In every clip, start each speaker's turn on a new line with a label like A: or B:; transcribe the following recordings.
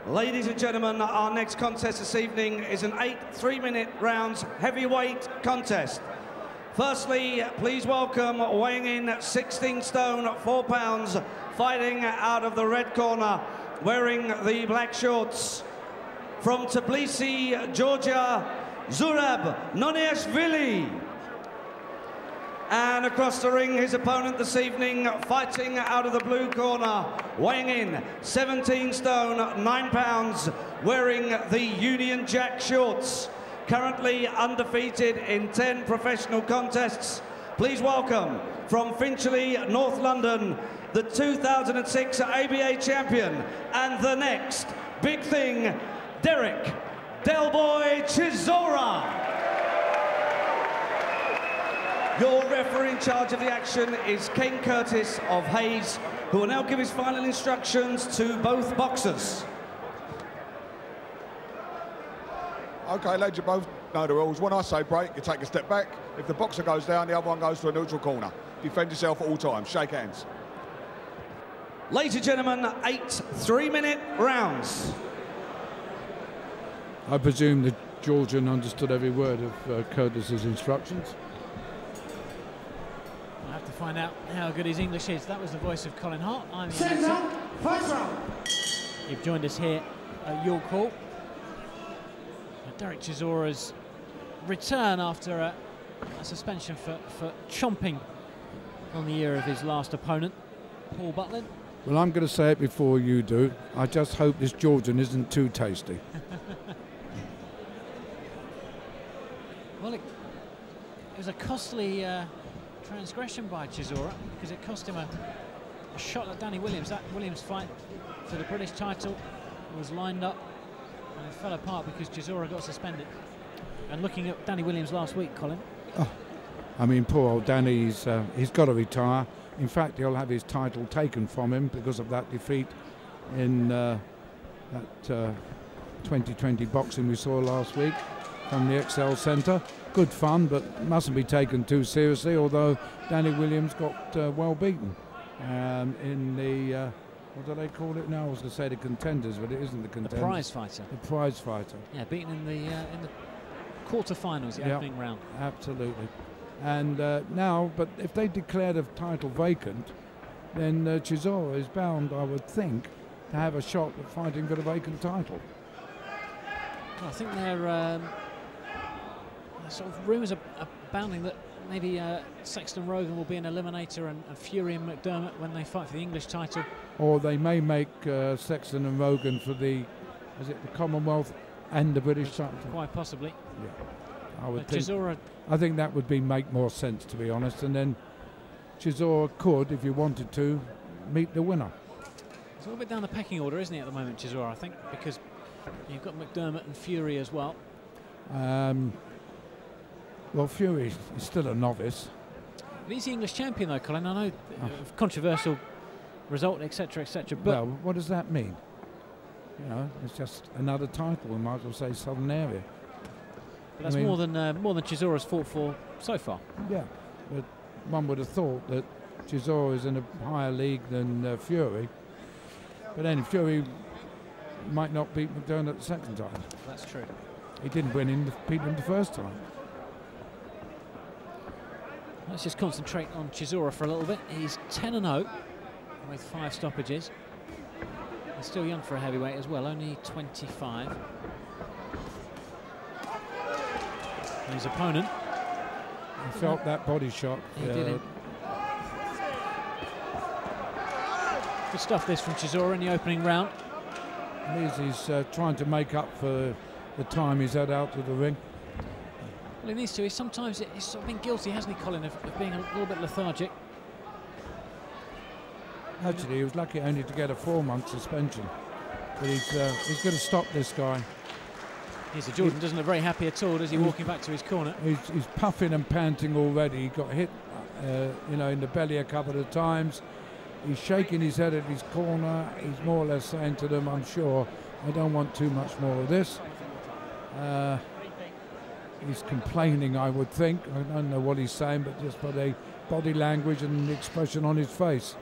A: Ladies and gentlemen, our next contest this evening is an 8 3-minute rounds heavyweight contest. Firstly, please welcome, weighing in 16 stone, 4 pounds, fighting out of the red corner, wearing the black shorts, from Tbilisi, Georgia, Zurab Noniashvili. And across the ring, his opponent this evening, fighting out of the blue corner, weighing in 17 stone, 9 pounds, wearing the Union Jack shorts, currently undefeated in 10 professional contests. Please welcome, from Finchley, North London, the 2006 ABA champion, and the next big thing, Derek Delboy Chisora. Your referee in charge of the action is Ken Curtis of Hayes, who will now give his final instructions to both boxers.
B: Okay, lads, you both know the rules. When I say break, you take a step back. If the boxer goes down, the other one goes to a neutral corner. Defend yourself at all times. Shake hands.
A: Ladies and gentlemen, 8 3-minute rounds.
C: I presume that Georgian understood every word of Curtis's instructions.
D: I'll have to find out how good his English is. That was the voice of Colin Hart. I'm
A: First round.
D: You've joined us here at York Hall. Derek Chisora's return after a suspension for chomping on the ear of his last opponent, Paul Butlin.
C: Well, I'm going to say it before you do. I just hope this Georgian isn't too tasty.
D: Well, it was a costly transgression by Chisora, because it cost him a shot at Danny Williams. That Williams fight for the British title was lined up, and it fell apart because Chisora got suspended. And looking at Danny Williams last week, Colin.
C: Oh, I mean, poor old Danny, he's got to retire. In fact, he'll have his title taken from him because of that defeat in that 2020 boxing we saw last week from the XL Centre. Good fun, but mustn't be taken too seriously, although Danny Williams got well beaten in the, what do they call it now? I was going to say the contenders, but it isn't the contenders.
D: The prize fighter.
C: The prize fighter.
D: Yeah, beaten in the quarterfinals, the opening round.
C: Absolutely. And now, but if they declare the title vacant, then Chisora is bound, I would think, to have a shot at fighting for the vacant title.
D: Well, I think there sort of rumours are abounding that maybe Sexton Rogan will be an eliminator and Fury and McDermott when they fight for the English title.
C: Or they may make Sexton and Rogan for the, is it the Commonwealth and the British title?
D: Quite possibly.
C: Yeah. I would
D: think
C: Chisora, I think that would make more sense, to be honest. And then Chisora could, if you wanted to, meet the winner.
D: It's a little bit down the pecking order, isn't he, at the moment, Chisora, I think, because you've got McDermott and Fury as well.
C: Well, Fury is still a novice.
D: But he's the English champion, though, Colin. I know, controversial result, etc., etc. But
C: well, what does that mean? You know, it's just another title. We might as well say Southern Area.
D: But that's more than Chisora's fought for so far.
C: Yeah, but one would have thought that Chisora is in a higher league than Fury. But then Fury might not beat McDermott the second time.
D: That's true.
C: He didn't beat him the first time.
D: Let's just concentrate on Chisora for a little bit. He's 10-0 with 5 stoppages. He's still young for a heavyweight as well, only 25. His opponent.
C: He felt that body shot.
D: He did. Good stuff this from Chisora in the opening round.
C: He's trying to make up for the time he's had out of the ring.
D: Well, he needs to. He's sort of been guilty, hasn't he, Colin, of being a little bit lethargic.
C: Actually, he was lucky only to get a 4-month suspension. But he's going to stop this guy.
D: Here's Jordan doesn't look very happy at all, does he, walking back to his corner?
C: He's puffing and panting already. He got hit, you know, in the belly a couple of times. He's shaking his head at his corner. He's more or less saying to them, I'm sure, I don't want too much more of this. He's complaining, I would think. I don't know what he's saying, but just by the body language and the expression on his face.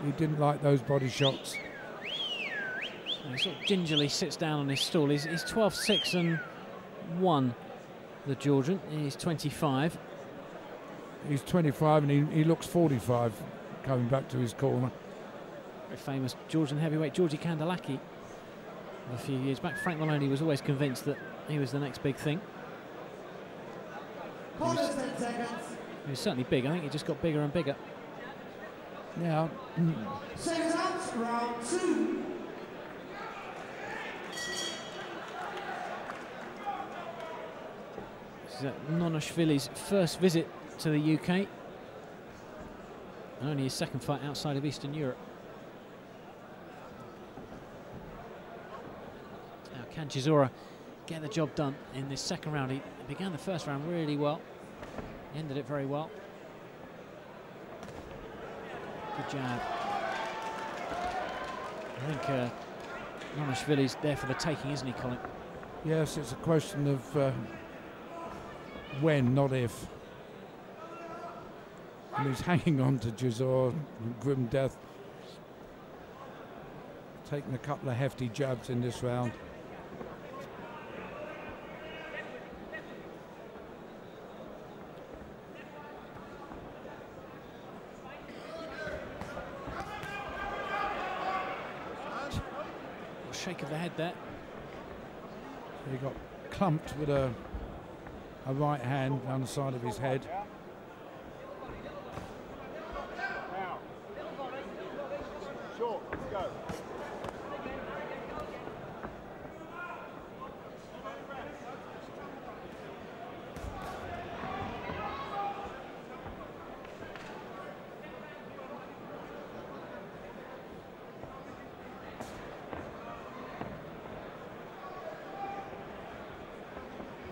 C: He didn't like those body shots.
D: He sort of gingerly sits down on his stool. He's 12-6 and 1, the Georgian. He's 25.
C: He's 25 and he looks 45 coming back to his corner.
D: Very famous Georgian heavyweight Georgi Kandalaki a few years back. Frank Maloney was always convinced that he was the next big thing. He was certainly big. I think he just got bigger and bigger.
C: Yeah.
E: Round 2.
D: This is Noniashvili's first visit to the UK, and only his second fight outside of Eastern Europe. Now, can Chisora get the job done in this second round? He began the first round really well, he ended it very well. Good jab. I think Noniashvili's there for the taking, isn't he, Colin?
C: Yes, it's a question of when, not if. And he's hanging on to Chisora, grim death. Taking a couple of hefty jabs in this round.
D: Shake of the head there.
C: He got clumped with a right hand down the side of his head.
B: Short, let's go.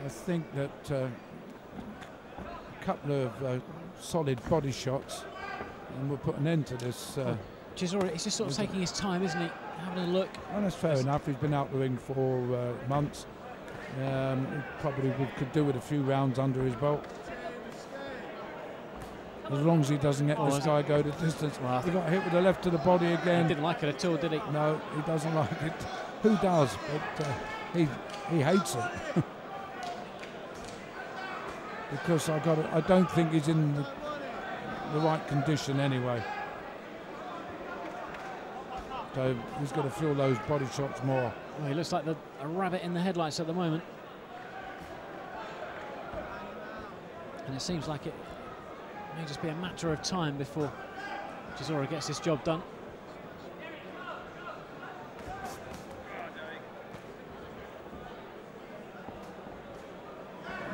C: I think that a couple of solid body shots and we'll put an end to this.
D: Chisora, he's just sort of taking his time, isn't he? Having a look.
C: Well, that's fair enough. He's been out the ring for months. He probably could do with a few rounds under his belt. As long as he doesn't get this guy go the distance.
D: Well,
C: he got hit with the left to the body again.
D: He didn't like it at all, did he?
C: No, he doesn't like it. Who does? But he hates it. Because I don't think he's in the right condition anyway. So he's got to feel those body shots more.
D: Well, he looks like a rabbit in the headlights at the moment. And it seems like it may just be a matter of time before Chisora gets this job done.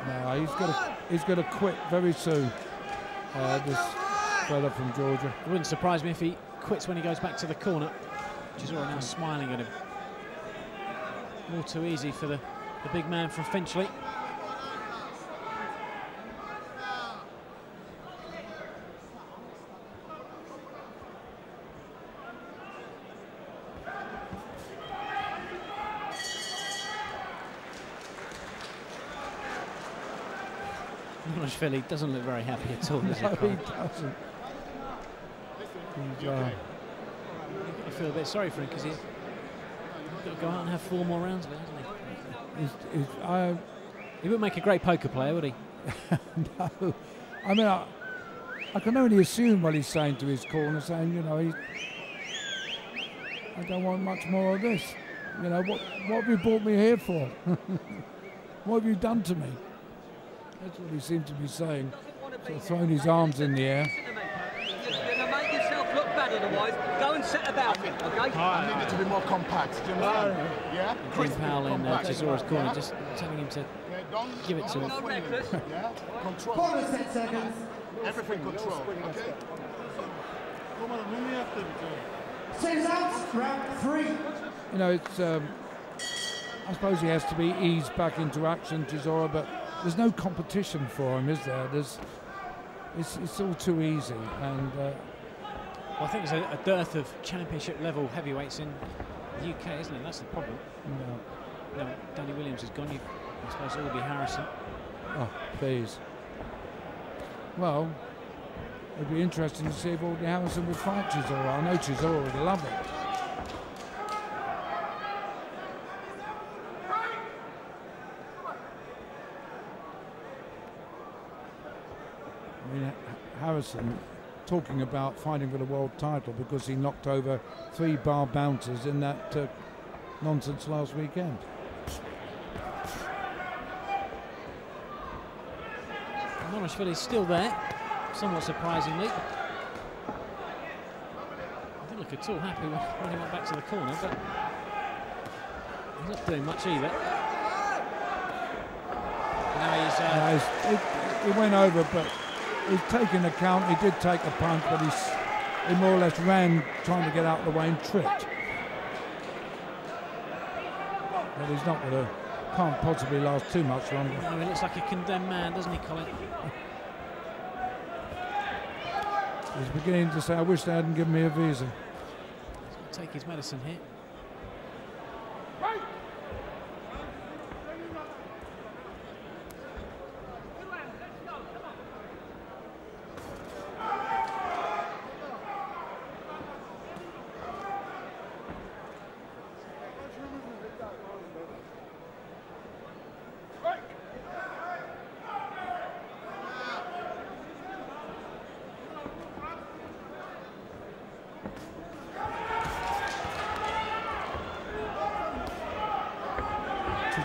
C: No, he's got to quit very soon. This fella from Georgia.
D: It wouldn't surprise me if he quits when he goes back to the corner. Chisora now smiling at him. All too easy for the big man from Finchley. Noniashvili doesn't look very happy at all, does he?
C: No, he doesn't.
D: I feel a bit sorry for him because he's got to go out and have 4 more rounds of it, hasn't he? He wouldn't make a great poker player, would he?
C: No. I mean, I can only assume what he's saying to his corner, saying, you know, I don't want much more of this. You know, what have you brought me here for? What have you done to me? That's what he seemed to be saying. So throwing his arms in the air.
F: You're going to make yourself look bad otherwise. Go and set about it, okay?
B: I need it to be more compact. Do you understand? Yeah?
D: Dean Powell in Chisora's corner, just telling him to give it to him.
B: Yeah? Control.
E: Bonus 10 seconds.
B: Everything control. Okay?
E: 6 out, round 3.
C: You know, it's. I suppose he has to be eased back into action, Chisora, but there's no competition for him, is there? It's all too easy, and
D: well, I think there's a dearth of championship level heavyweights in the UK, isn't it? That's the problem.
C: no.
D: No, Danny Williams is gone. I suppose it will be Harrison.
C: Oh, please. Well, it'd be interesting to see if Audley Harrison would fight Chisora. I know Chisora would love it. I mean, Harrison talking about fighting for the world title because he knocked over 3 bar bouncers in that nonsense last weekend.
D: Noniashvili's still there, somewhat surprisingly. I didn't look at all happy when he went back to the corner, but he's not doing much either. Now he's...
C: he went over, but he's taken a count. He did take a punch, but he more or less ran trying to get out of the way and tripped. But he's not going to, can't possibly last too much longer.
D: No, he looks like a condemned man, doesn't he, Colin?
C: He's beginning to say, I wish they hadn't given me a visa.
D: He's got to take his medicine here.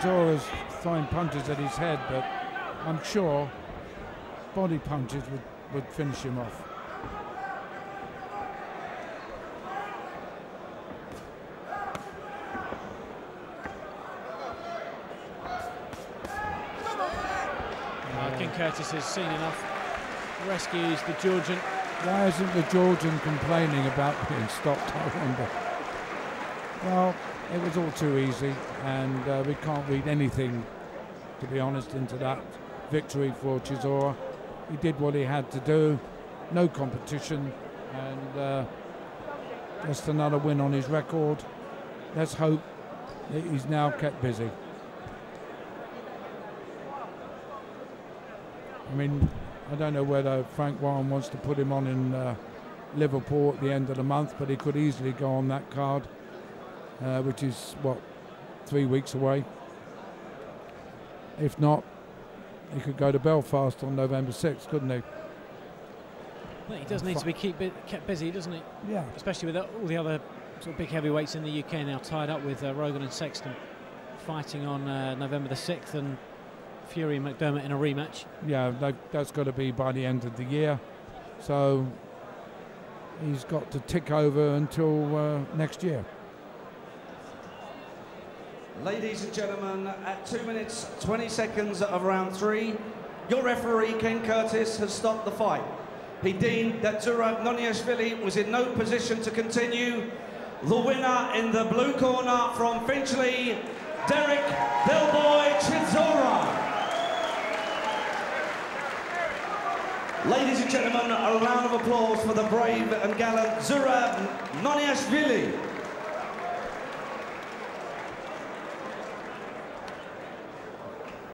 C: Chisora's throwing punches at his head, but I'm sure body punches would finish him off.
D: Ken Curtis has seen enough. Rescues the Georgian.
C: Why isn't the Georgian complaining about being stopped, I wonder? Well, it was all too easy, and we can't read anything, to be honest, into that victory for Chisora. He did what he had to do, no competition, and just another win on his record. Let's hope that he's now kept busy. I mean, I don't know whether Frank Warren wants to put him on in Liverpool at the end of the month, but he could easily go on that card. Which is, what, 3 weeks away. If not, he could go to Belfast on November 6th, couldn't he?
D: Well, he does need to be kept busy, doesn't he?
C: Yeah.
D: Especially with all the other sort of big heavyweights in the UK now tied up with Rogan and Sexton fighting on November the 6th, and Fury and McDermott in a rematch.
C: Yeah, that's got to be by the end of the year. So he's got to tick over until next year.
A: Ladies and gentlemen, at 2 minutes 20 seconds of round 3, your referee Ken Curtis has stopped the fight. He deemed that Zurab Noniashvili was in no position to continue. The winner in the blue corner from Finchley, Derek Del Boy Chisora. Ladies and gentlemen, a round of applause for the brave and gallant Zurab Noniashvili.